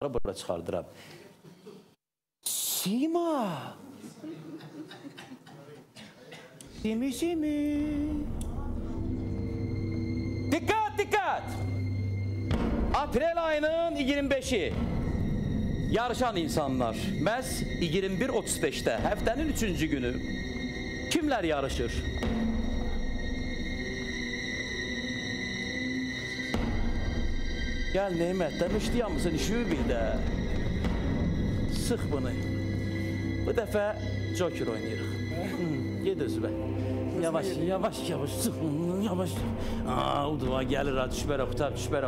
Bura çıxardıram. Sima! Simi! Dikkat! Aprel ayının 25'i. Yarışan insanlar. Məhz 21:35'də, həftənin 3-cü günü. Kimlər yarışır? Gəl Neymət, demişdiyəm mısın, işi bir də. Sıx bunu. Bu dəfə Joker oynayırıq. Ged özübə. Yavaş, sıx bunu, yavaş. Uduva gəlir, düşbərə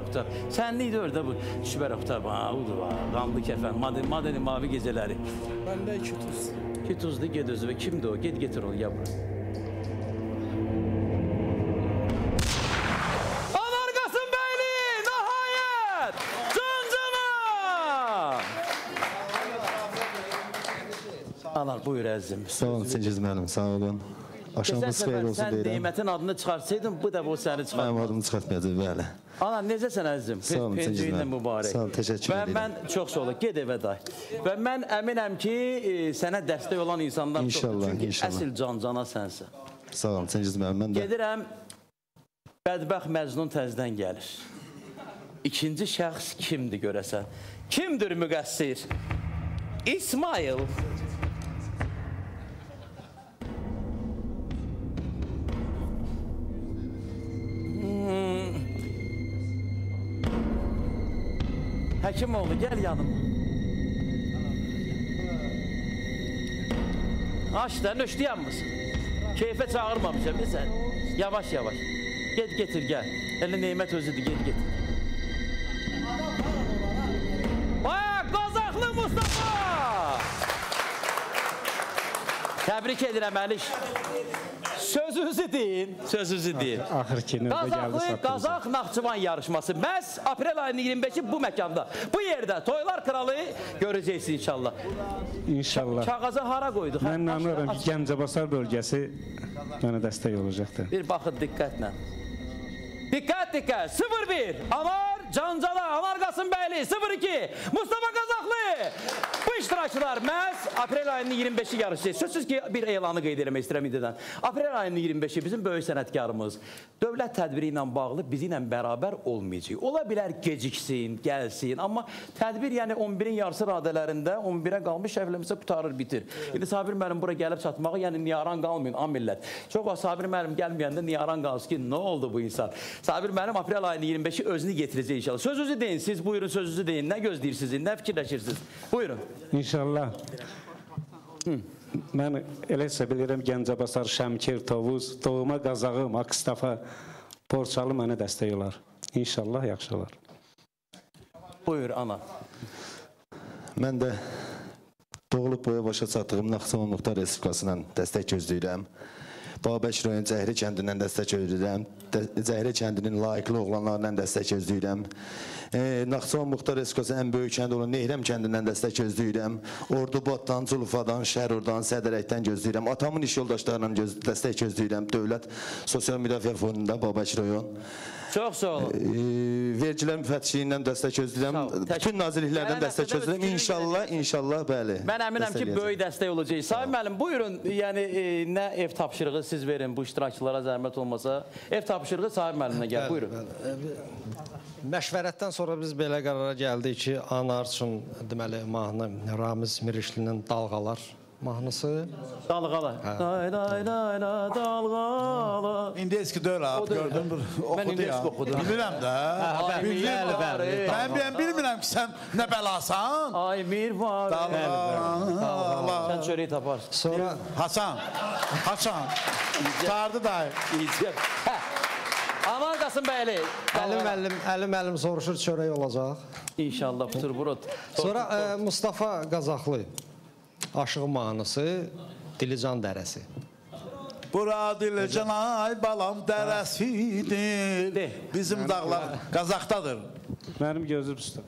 qutar. Sənliydi orada bu, düşbərə qutar. Uduva, qanlı kəfən, madeni mavi gecələri. Məndə 2 tuz. 2 tuzlu, ged özübə. Kimdir o? Ged getir onu, ya bura. Anar, buyur əzizim. Sağ olun, Çingiz müəllim, sağ olun. Axşamınız xeyir olsun deyirəm. Sən Neymətin adını çıxartsaydın, bu da bu səni çıxartmadı. Mənim adımı çıxartmayacaq, bəli. Anar, necəsən əzizim? Sağ olun, Çingiz müəllim. Mübarək. Sağ olun, təşəkkür edirəm. Və mən çox sağ olun, ged evə day. Və mən əminəm ki, sənə dəstək olan insanlar çoxdur. Çünki əsl cancana sənsən. Sağ olun, Çingiz müəllim, mən də. Gedirəm, bədbəxt Məcnun təzdən gəlir. İkinci şəxs kimdir görəsən? Kimdir müqəssir? İsmail. Həkimoğlu, gəl yanıma. Aşda, nöşləyən mısın? Keyfə çağırmamışam, sən. Yavaş. Ged, getir, gəl. Elə Neymət özüdür, ged. Qazaxlı Mustafa! Təbrik edirəm, Əliş. Sözünüzü deyin. Axır ki, növbə gəldi satdınız. Qazaq Naxçıvan yarışması. Məhz aprel ayının 25-i bu məkanda, bu yerdə Toylar Kralı görəcəksiniz inşallah. İnşallah. Kağaza hara qoyduq? Mən inanıyorum ki, Gəncəbasar bölgəsi mənə dəstək olacaqdır. Bir baxın diqqətlə. Diqqət! 0-1 Anar Cancala, Anar Qasımbəyli, 0-2 Mustafa Qazaxlı. Bu iştirakçılar məhz aprel ayının 25-i yarışacaq. Sözsüz ki, bir elanı qeyd eləmək istəyirəm indidən. Aprel ayının 25-i bizim böyük sənətkarımız dövlət tədbiri ilə bağlı bizi ilə bərabər olmayacaq. Ola bilər geciksin, gəlsin, amma tədbir yəni 11-in yarısı radələrində 11-ə qalmış şəhvləmizə qutarır, bitir. İndi Sabir müəllim bura gəlib çatmağı, yəni niyaran qalmayın, millət. Çox vaxt Sabir müəllim gəlməyəndə niyaran qalsın ki, nə oldu bu insan? Sabir müəllim aprel ayının 25-i özünü getirəcək inşallah. Sözünüzü deyin, siz buyurun sözünüzü deyin. Nə gözləyirsiniz, nə fikirləşirsiniz? Buyurun. İnşallah. Mən elə isə bilirəm Gəncəbasar, Şəmkir, Tovuz, doğuma Qazağım, Akstafa, Borçalı mənə dəstək olar. İnşallah yaxşı olar. Buyur, ana. Mən də doğulub boya başa çatdığım Naxçıvan Muxtar Respublikasından dəstək gözləyirəm. Babək rayon Cəhri kəndindən dəstək gözləyirəm. Cəhri kəndinin layiqli oğlanlarından dəstək gözləyirəm. Naxçıvan Muxtar Respublikasının ən böyük kəndi olan Nehrəm kəndindən dəstək gözləyirəm. Ordubatdan, Culufadan, Şərurdan, Sədərəkdən gözləyirəm. Atamın iş yoldaşlarından dəstək gözləyirəm. Dövlət Sosial Müdafiə Fondunda Babək rayon. Çox sağ olun. Vergilər müfəttişliyindən dəstək gözləyirəm. Bütün nazirliklərdən dəstək gözləyirəm. İnşallah, bəli. Mən əminəm ki, böyük dəstək olacaq. Sabir müəllim, buyurun, yəni nə ev tapşırığı siz verin bu iştirakçılara zəhmət olmasa. Ev tapşırığı Sabir müəllimə gəl, buyurun. Məşvərətdən sonra biz belə qərara gəldik ki, Anar üçün deməli mahnı Ramiz Mirişlinin Dalğalar mahnısı. Dalğalar. Dalğalar. İndi eski deyil abi, gördün mü? Mən indi eski oxudum. Bilirəm də. Mən bilmirəm ki, sən nə bəlasan? Ay mir var. Dalğalar. Sən çörəyi taparsın. Sonra Hasan. Çağırdı dayı. Aman Qasımbəyli. Əlim soruşur çörək olacaq. İnşallah butur. Sonra Mustafa Qazaxlı Aşıq mahnısı Dilican Dərəsi. Bura Dilican ay balam dərəsidir. Bizim dağlar Qazaxdadır. Mənim gözüm üstə.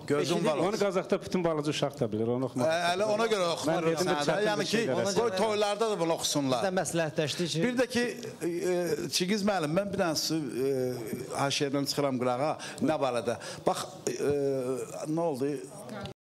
Gözün var Onu olsun. Qazaxda bütün balaca uşaq da bilir, onu oxumaq. Elə ona görə oxumaq Mən özüm də sənədə. çətin Yəni bir ki, şeylər qoy toylarda da bunu oxusunlar. Biz də məsləhətləşdik ki, Bir də ki, Çigiz müəllim, mən bir dənəsi haşiyədən çıxıram qırağa, nə barədə? Bax, nə oldu?